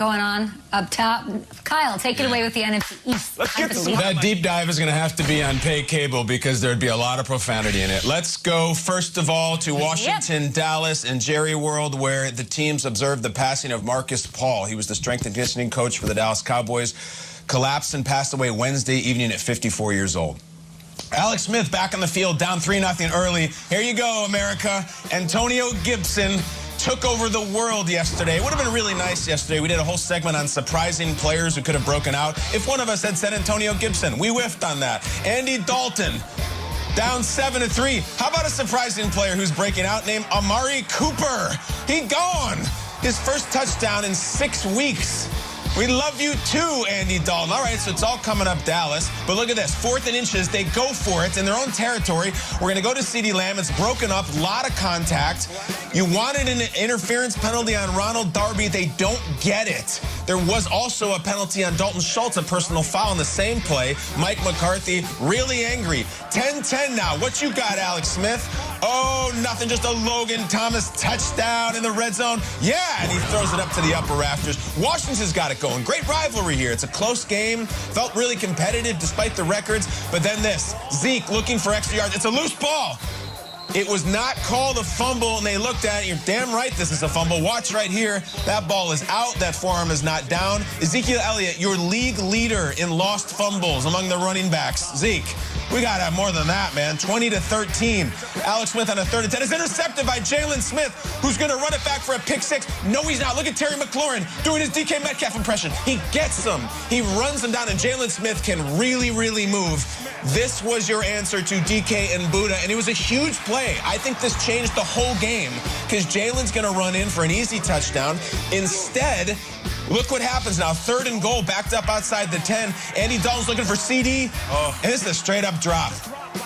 going on up top. Kyle, take it away with the NFC East. Let's get to that deep dive is going to have to be on pay cable because there'd be a lot of profanity in it. Let's go, first of all, to Washington, Dallas, and Jerry World, where the teams observed the passing of Marcus Paul. He was the strength and conditioning coach for the Dallas Cowboys. Collapsed and passed away Wednesday evening at 54 years old. Alex Smith back on the field, down 3-0 early. Here you go, America. Antonio Gibson took over the world yesterday. It would have been really nice yesterday. We did a whole segment on surprising players who could have broken out. If one of us had said Antonio Gibson, we whiffed on that. Andy Dalton, down 7-3. How about a surprising player who's breaking out named Amari Cooper? He gone. His first touchdown in 6 weeks. We love you too, Andy Dalton. All right, so it's all coming up Dallas. But look at this. 4th and inches. They go for it in their own territory. We're going to go to CeeDee Lamb. It's broken up. A lot of contact. You wanted an interference penalty on Ronald Darby. They don't get it. There was also a penalty on Dalton Schultz, a personal foul in the same play. Mike McCarthy really angry. 10-10 now. What you got, Alex Smith? Oh, nothing. Just a Logan Thomas touchdown in the red zone. Yeah, and he throws it up to the upper rafters. Washington's got it going. Great rivalry here. It's a close game. Felt really competitive despite the records. But then this. Zeke looking for extra yards. It's a loose ball. It was not called a fumble, and they looked at it. You're damn right this is a fumble. Watch right here. That ball is out. That forearm is not down. Ezekiel Elliott, your league leader in lost fumbles among the running backs. Zeke, we got to have more than that, man. 20-13. Alex Smith on a 3rd and 10 is intercepted by Jalen Smith, who's going to run it back for a pick 6. No, he's not. Look at Terry McLaurin doing his DK Metcalf impression. He gets them. He runs them down, and Jalen Smith can really, really move. This was your answer to DK and Buddha, and it was a huge play. I think this changed the whole game because Jalen's going to run in for an easy touchdown. Instead, look what happens now. 3rd and goal, backed up outside the 10. Andy Dalton's looking for CD, and this is a straight-up drop.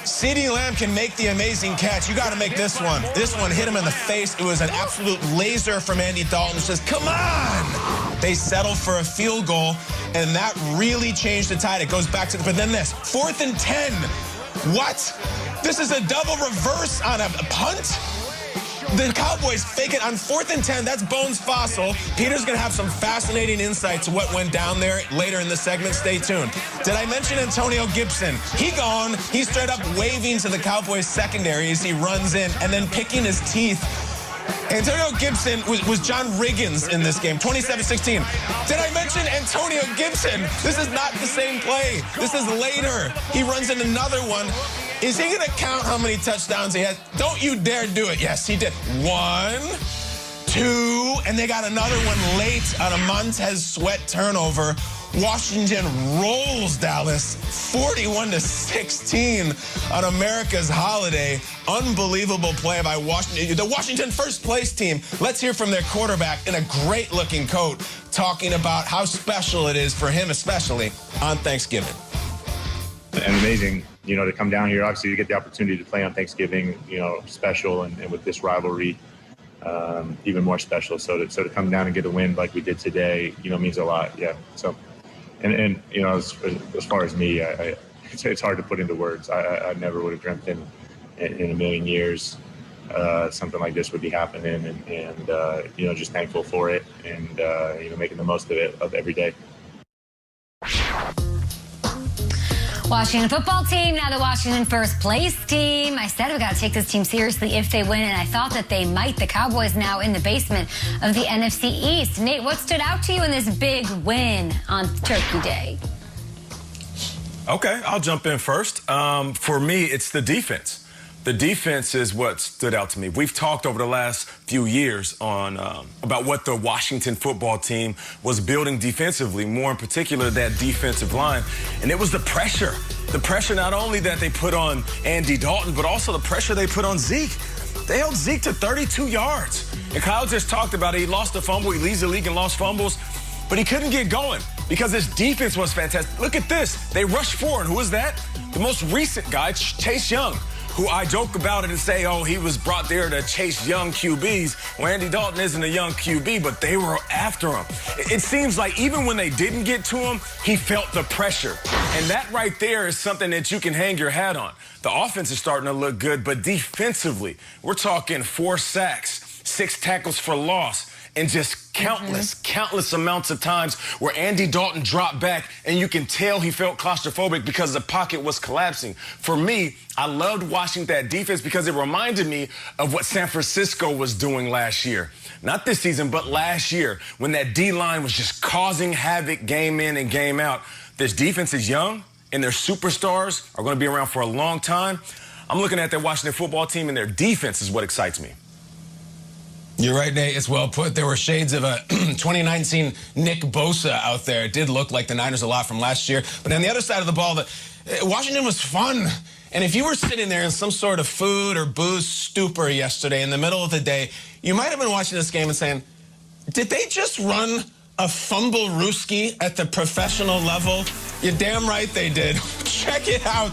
CeeDee Lamb can make the amazing catch. You got to make this one. This one hit him in the face. It was an absolute laser from Andy Dalton. It says, come on! They settle for a field goal, and that really changed the tide. It goes back to the, but then this, 4th and 10. What? This is a double reverse on a punt? The Cowboys fake it on 4th and 10. That's Bones Fossil. Peter's going to have some fascinating insight to what went down there later in the segment. Stay tuned. Did I mention Antonio Gibson? He gone. He's straight up waving to the Cowboys secondary as he runs in and then picking his teeth. Antonio Gibson was John Riggins in this game, 27-16. Did I mention Antonio Gibson? This is not the same play. This is later. He runs in another one. Is he going to count how many touchdowns he has? Don't you dare do it. Yes, he did. 1, 2, and they got another one late on a Montez Sweat turnover. Washington rolls Dallas 41-16 on America's holiday. Unbelievable play by Washington. The Washington first place team. Let's hear from their quarterback in a great looking coat talking about how special it is for him, especially on Thanksgiving. And amazing, you know, to come down here. Obviously, you get the opportunity to play on Thanksgiving, you know, special, and with this rivalry, even more special. So to come down and get a win like we did today, you know, means a lot. Yeah. So, and you know, as far as me, it's hard to put into words. I never would have dreamt in a million years something like this would be happening, and you know, just thankful for it, and you know, making the most of it of every day. Washington football team, now the Washington first place team. I said we got to take this team seriously if they win, and I thought that they might. The Cowboys now in the basement of the NFC East. Nate, what stood out to you in this big win on Turkey Day? Okay, I'll jump in first. For me, it's the defense. The defense is what stood out to me. We've talked over the last few years on about what the Washington football team was building defensively, more in particular that defensive line. And it was the pressure. The pressure not only that they put on Andy Dalton, but also the pressure they put on Zeke. They held Zeke to 32 yards. And Kyle just talked about it. He lost a fumble. He leads the league in lost fumbles. But he couldn't get going because his defense was fantastic. Look at this. They rushed forward. Who is that? The most recent guy, Chase Young, who I joke about it and say, oh, he was brought there to chase young QBs. Well, Andy Dalton isn't a young QB, but they were after him. It seems like even when they didn't get to him, he felt the pressure. And that right there is something that you can hang your hat on. The offense is starting to look good, but defensively, we're talking 4 sacks, 6 tackles for loss. and just countless amounts of times where Andy Dalton dropped back and you can tell he felt claustrophobic because the pocket was collapsing. For me, I loved watching that defense because it reminded me of what San Francisco was doing last year. Not this season, but last year when that D-line was just causing havoc game in and game out. This defense is young and their superstars are going to be around for a long time. I'm looking at that Washington football team, and their defense is what excites me. You're right, Nate. It's well put. There were shades of a 2019 Nick Bosa out there. It did look like the Niners a lot from last year. But on the other side of the ball, Washington was fun. And if you were sitting there in some sort of food or booze stupor yesterday in the middle of the day, you might have been watching this game and saying, did they just run a fumble-rooski at the professional level? You're damn right they did. Check it out.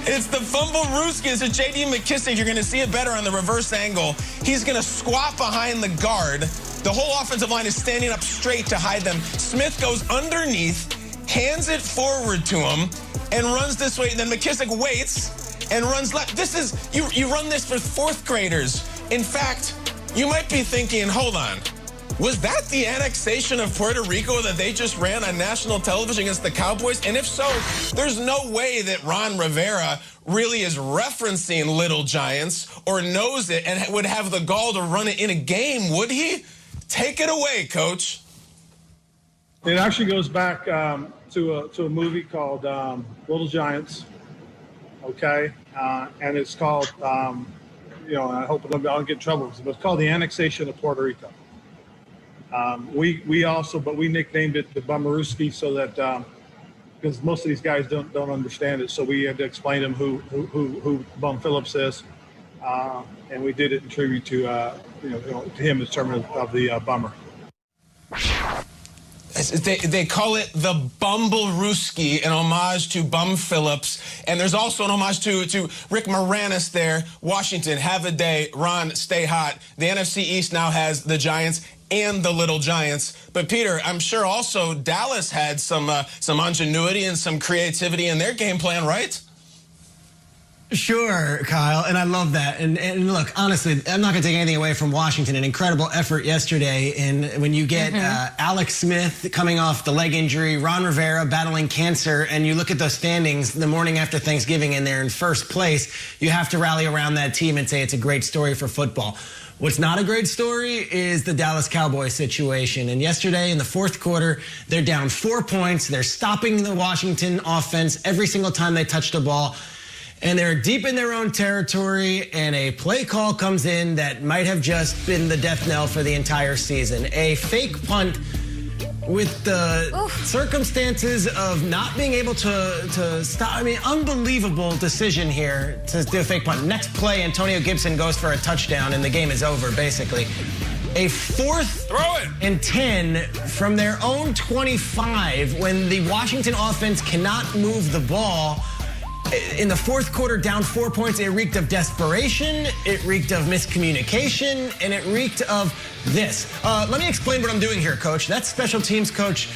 It's the fumble-rooski. It's a J.D. McKissick. You're going to see it better on the reverse angle. He's going to squat behind the guard. The whole offensive line is standing up straight to hide them. Smith goes underneath, hands it forward to him, and runs this way. And then McKissick waits and runs left. This is, you run this for fourth graders. In fact, you might be thinking, hold on. Was that the annexation of Puerto Rico that they just ran on national television against the Cowboys? And if so, there's no way that Ron Rivera really is referencing Little Giants or knows it and would have the gall to run it in a game, would he? Take it away, Coach. It actually goes back to a movie called Little Giants, okay? And it's called, I hope I don't get in trouble, but it's called The Annexation of Puerto Rico. We nicknamed it the Bummerooski so that because most of these guys don't understand it, so we had to explain to them who Bum Phillips is, and we did it in tribute to to him in terms of the bummer. They call it the Bumblerooski, an homage to Bum Phillips. And there's also an homage to Rick Moranis there. Washington, have a day. Ron, stay hot. The NFC East now has the Giants and the Little Giants. But, Peter, I'm sure also Dallas had some ingenuity and some creativity in their game plan, right? Sure, Kyle, and I love that. And look, honestly, I'm not going to take anything away from Washington. An incredible effort yesterday. And when you get Alex Smith coming off the leg injury, Ron Rivera battling cancer, and you look at those standings the morning after Thanksgiving and they're in first place, you have to rally around that team and say it's a great story for football. What's not a great story is the Dallas Cowboys situation. And yesterday in the fourth quarter, they're down 4 points. They're stopping the Washington offense every single time they touch the ball. And they're deep in their own territory, and a play call comes in that might have just been the death knell for the entire season. A fake punt with the circumstances of not being able to stop. I mean, unbelievable decision here to do a fake punt. Next play, Antonio Gibson goes for a touchdown, and the game is over, basically. A 4th and 10 from their own 25 when the Washington offense cannot move the ball. In the fourth quarter, down 4 points, it reeked of desperation, it reeked of miscommunication, and it reeked of this. Let me explain what I'm doing here, Coach. That's special teams coach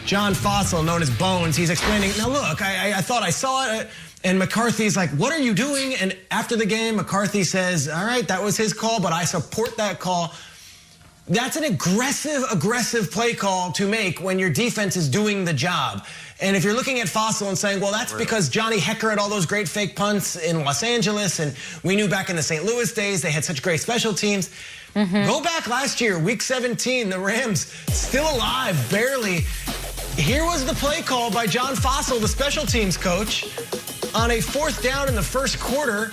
John Fossil, known as Bones. He's explaining, now look, I thought I saw it, and McCarthy's like, what are you doing? And after the game, McCarthy says, all right, that was his call, but I support that call. That's an aggressive play call to make when your defense is doing the job. And if you're looking at Fossil and saying, well, that's because Johnny Hekker had all those great fake punts in Los Angeles, and we knew back in the St. Louis days they had such great special teams. Go back last year, week 17, the Rams still alive, barely. Here was the play call by John Fossil, the special teams coach, on a 4th down in the first quarter.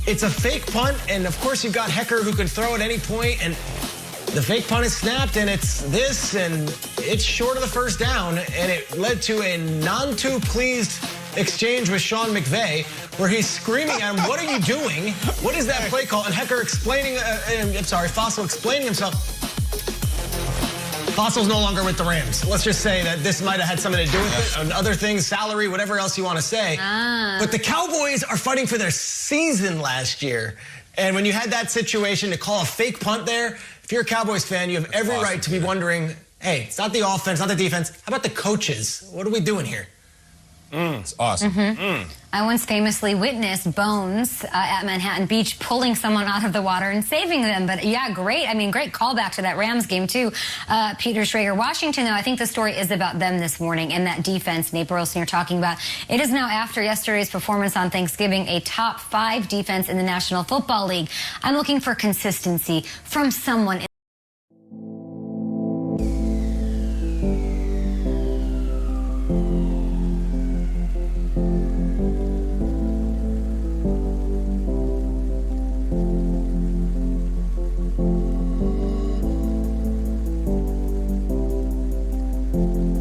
It's a fake punt, and of course you've got Hekker who can throw at any point, and the fake punt is snapped, and it's this, and it's short of the first down, and it led to a none-too-pleased exchange with Sean McVay, where he's screaming at him, what are you doing? What is that play call? And Hekker explaining, Fossil explaining himself. Fossil's no longer with the Rams. Let's just say that this might have had something to do with it, and other things, salary, whatever else you want to say. But the Cowboys are fighting for their season last year. And when you had that situation to call a fake punt there, if you're a Cowboys fan, you have every right to be wondering, hey, it's not the offense, not the defense. How about the coaches? What are we doing here? It's awesome. I once famously witnessed Bones at Manhattan Beach pulling someone out of the water and saving them. But yeah, great. I mean, great callback to that Rams game, too. Peter Schrager. Washington, though, I think the story is about them this morning and that defense Nate Burleson you're talking about. It is now, after yesterday's performance on Thanksgiving, a top 5 defense in the National Football League. I'm looking for consistency from someone. In